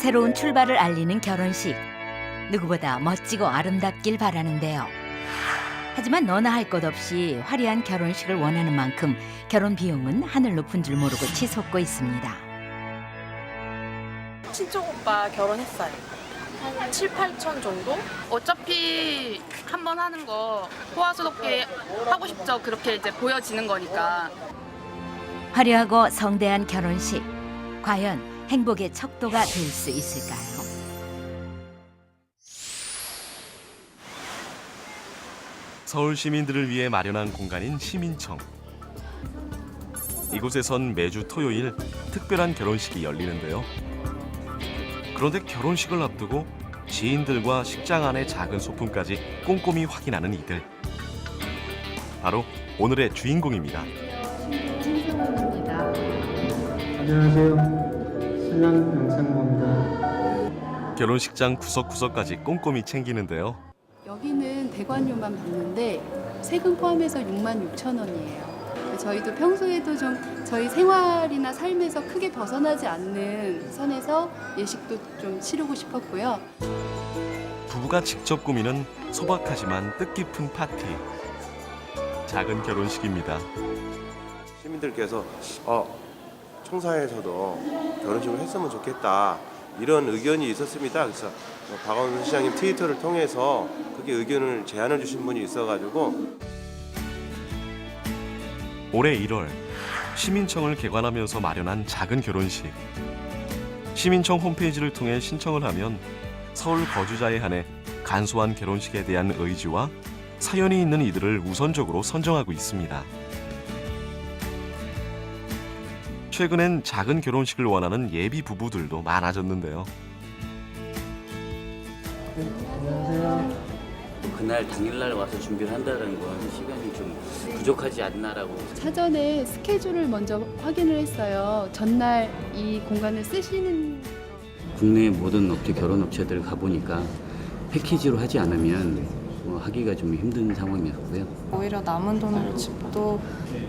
새로운 출발을 알리는 결혼식. 누구보다 멋지고 아름답길 바라는데요. 하지만 너나 할 것 없이 화려한 결혼식을 원하는 만큼 결혼 비용은 하늘 높은 줄 모르고 치솟고 있습니다. 친척 오빠 결혼했어요. 한 7, 8천 정도? 어차피 한 번 하는 거 호화스럽게 하고 싶죠. 그렇게 이제 보여지는 거니까. 화려하고 성대한 결혼식. 과연 행복의 척도가 될 수 있을까요? 서울 시민들을 위해 마련한 공간인 시민청. 이곳에선 매주 토요일 특별한 결혼식이 열리는데요. 그런데 결혼식을 앞두고 지인들과 식장 안의 작은 소품까지 꼼꼼히 확인하는 이들. 바로 오늘의 주인공입니다. 안녕하세요. 신랑 양창모입니다. 결혼식장 구석구석까지 꼼꼼히 챙기는데요. 여기는 대관료만 받는데 세금 포함해서 66,000원이에요. 저희도 평소에도 좀 저희 생활이나 삶에서 크게 벗어나지 않는 선에서 예식도 좀 치르고 싶었고요. 부부가 직접 꾸미는 소박하지만 뜻깊은 파티. 작은 결혼식입니다. 시민들께서 청사에서도 결혼식을 했으면 좋겠다 이런 의견이 있었습니다. 그래서 박원순 시장님 트위터를 통해서 그게 의견을 제안을 주신 분이 있어가지고 올해 1월 시민청을 개관하면서 마련한 작은 결혼식. 시민청 홈페이지를 통해 신청을 하면 서울 거주자에 한해 간소한 결혼식에 대한 의지와 사연이 있는 이들을 우선적으로 선정하고 있습니다. 최근엔 작은 결혼식을 원하는 예비 부부들도 많아졌는데요. 안녕하세요. 그날 당일날 와서 준비를 한다는 건 시간이 좀 부족하지 않나라고. 사전에 스케줄을 먼저 확인을 했어요. 전날 이 공간을 쓰시는 국내 모든 업체 결혼업체들 가보니까 패키지로 하지 않으면 하기가 좀 힘든 상황이었고요. 오히려 남은 돈으로 집도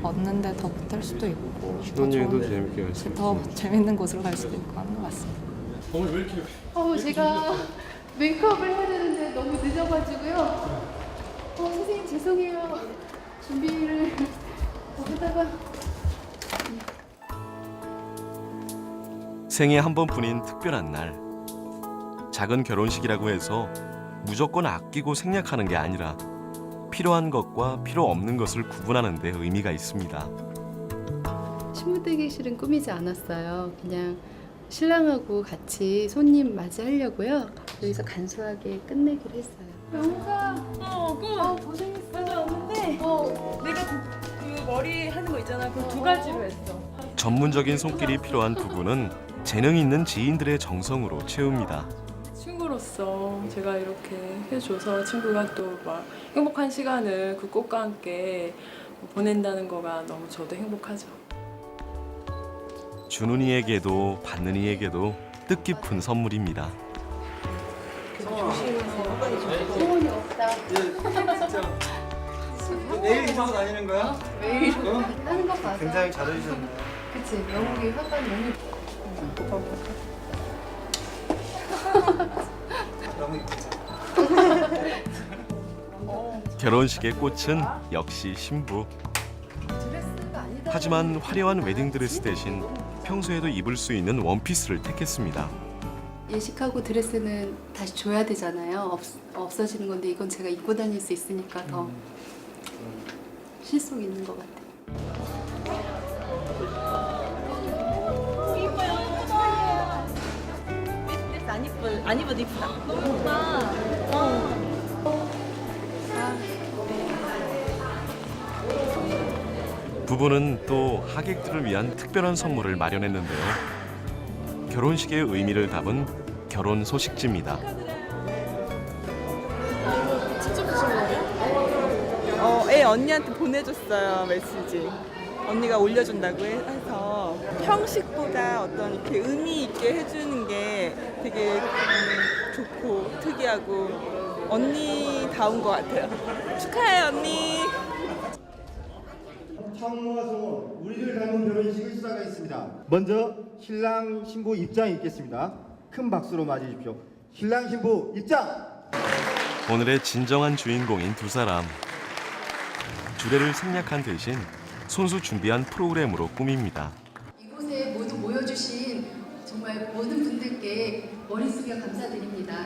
얻는데 더 보탤 수도 있고 신혼여행도 재밌게 할 수 더 재밌는 곳으로 갈 수도 있고 하는 것 같습니다. 제가 메이크업을 해야 되는데 너무 늦어가지고요. 선생님 죄송해요. 준비를 거기다가 생애 한 번뿐인 특별한 날. 작은 결혼식이라고 해서 무조건 아끼고 생략하는 게 아니라 필요한 것과 필요 없는 것을 구분하는 데 의미가 있습니다. 신부대기실은 꾸미지 않았어요. 그냥 신랑하고 같이 손님 맞이하려고요. 여기서 간소하게 끝내기로 했어요. 영우가 고생했어. 왔는데 내가 그 머리 하는 거 있잖아. 그 두 가지로 했어. 전문적인 손길이 필요한 부분은 재능 있는 지인들의 정성으로 채웁니다. 친구로서 제가 이렇게 해줘서 친구가 또 막 행복한 시간을 그 꽃과 함께 보낸다는 거가 너무 저도 행복하죠. 주는 이에게도 받는 이에게도 뜻깊은 선물입니다. 소원이 없다. 내일 이사고 다니는 거야? 매일 하는 거 봐서. 굉장히 잘해주셨네요. 그치, 영국이 화가 너무 너무 이쁘죠? 결혼식의 꽃은 역시 신부. 하지만 화려한 웨딩드레스 대신 평소에도 입을 수 있는 원피스를 택했습니다. 예식하고 드레스는 다시 줘야 되잖아요. 없어지는 건데 이건 제가 입고 다닐 수 있으니까 더 실속 있는 것 같아요. 안 입어도 이쁘다. 너무 좋다. 부부는 또 하객들을 위한 특별한 선물을 마련했는데요. 결혼식의 의미를 담은 결혼 소식지입니다. 언니한테 보내줬어요. 메시지. 언니가 올려준다고 해서 형식보다 어떤 이렇게 의미 있게 해주는 게 되게 좋고 특이하고 언니다운 것 같아요. 축하해 언니. 창모와 성원, 우리를 닮은 결혼식을 시작하겠습니다. 먼저 신랑 신부 입장이 있겠습니다. 큰 박수로 맞이해 주십시오. 신랑 신부 입장! 오늘의 진정한 주인공인 두 사람. 주례를 생략한 대신 손수 준비한 프로그램으로 꾸밉니다. 이곳에 모두 모여주신 정말 모든 분들께 머리 숙여 감사드립니다.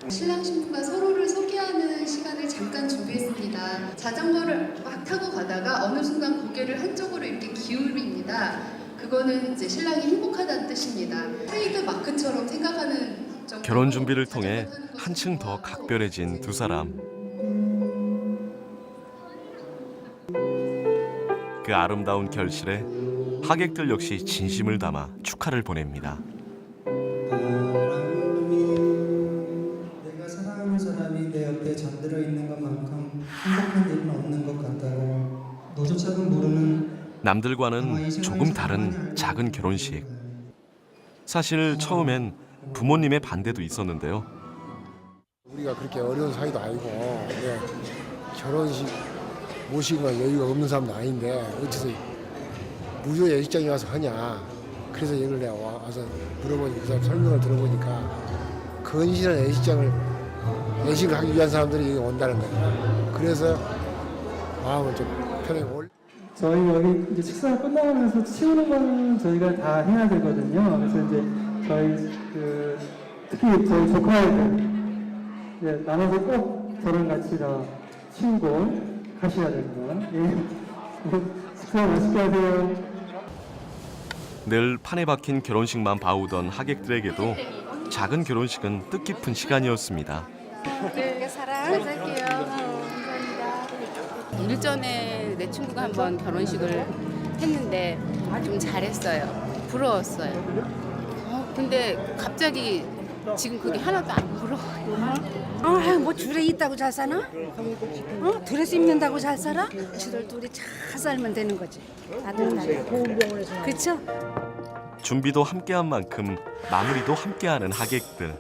신랑 신부가 서로를 소개하는 시간을 잠깐 준비했습니다. 자전거를 막 타고 가다가 어느 순간 고개를 한쪽으로 이렇게 기울입니다. 그거는 이제 신랑이 행복하다는 뜻입니다. 트레이드 마크처럼 생각하는 정도로 결혼 준비를 통해 자전거 타는 것을 한층 더 좋아하고 각별해진 두 사람. 그 아름다운 결실에 하객들 역시 진심을 담아 축하를 보냅니다. 내가 사랑하는 사람이 내 옆에 잠들어 있는 것만큼 행복한 일은 없는 것 같다고 너조차도 모르는 남들과는 조금 다른 작은 결혼식. 사실 처음엔 부모님의 반대도 있었는데요. 우리가 그렇게 어려운 사이도 아니고 결혼식 모시는 여유가 없는 사람도 아닌데 어째서 무료 예식장에 와서 하냐. 그래서 이걸 내가 와서 물어보니까 그 사람 설명을 들어보니까 건실한 예식을 하기 위한 사람들이 여기 온다는 거예요. 그래서 마음을 좀 편하게 저희 여기 이제 식사가 끝나면서 치우는 건 저희가 다 해야 되거든요. 그래서 이제 저희 특히 저희 조카애들 이제 나눠서 꼭 저랑 같이 다 치우고 가셔야 됩니다. 예. 식사 맛있게 하세요. 늘 판에 박힌 결혼식만 봐오던 하객들에게도 작은 결혼식은 뜻깊은 시간이었습니다. 네, 잘 살게요. 일전에 내 친구가 한번 결혼식을 했는데 좀 잘했어요. 부러웠어요. 근데 갑자기 지금 그게 하나도 안 부러워요. 뭐 줄에 있다고 잘 사나? 드레스 입는다고 잘 살아? 지들 둘이 잘 살면 되는 거지. 그렇죠? 준비도 함께한 만큼 마무리도 함께하는 하객들.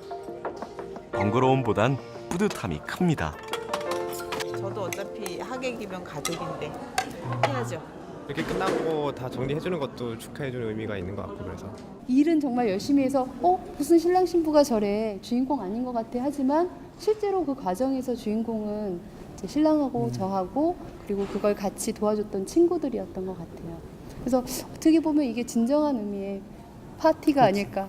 번거로움보단 뿌듯함이 큽니다. 저도 어차피 하객이면 가족인데 해야죠. 이렇게 끝나고 다 정리해주는 것도 축하해주는 의미가 있는 것 같고 그래서 일은 정말 열심히 해서 무슨 신랑 신부가 저래 주인공 아닌 것 같아 하지만 실제로 그 과정에서 주인공은 이제 신랑하고 저하고 그리고 그걸 같이 도와줬던 친구들이었던 것 같아요. 그래서 어떻게 보면 이게 진정한 의미의 파티가 아닐까.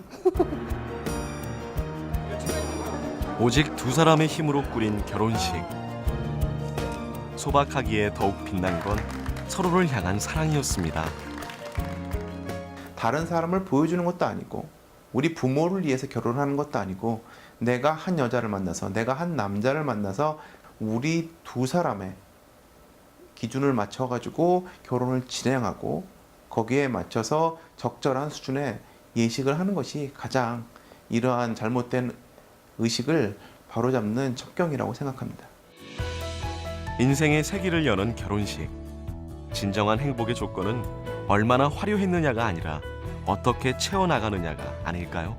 오직 두 사람의 힘으로 꾸린 결혼식. 소박하기에 더욱 빛난 건 서로를 향한 사랑이었습니다. 다른 사람을 보여주는 것도 아니고 우리 부모를 위해서 결혼하는 것도 아니고 내가 한 여자를 만나서 내가 한 남자를 만나서 우리 두 사람의 기준을 맞춰가지고 결혼을 진행하고 거기에 맞춰서 적절한 수준의 예식을 하는 것이 가장 이러한 잘못된 의식을 바로잡는 첩경이라고 생각합니다. 인생의 세기를 여는 결혼식. 진정한 행복의 조건은 얼마나 화려했느냐가 아니라 어떻게 채워나가느냐가 아닐까요?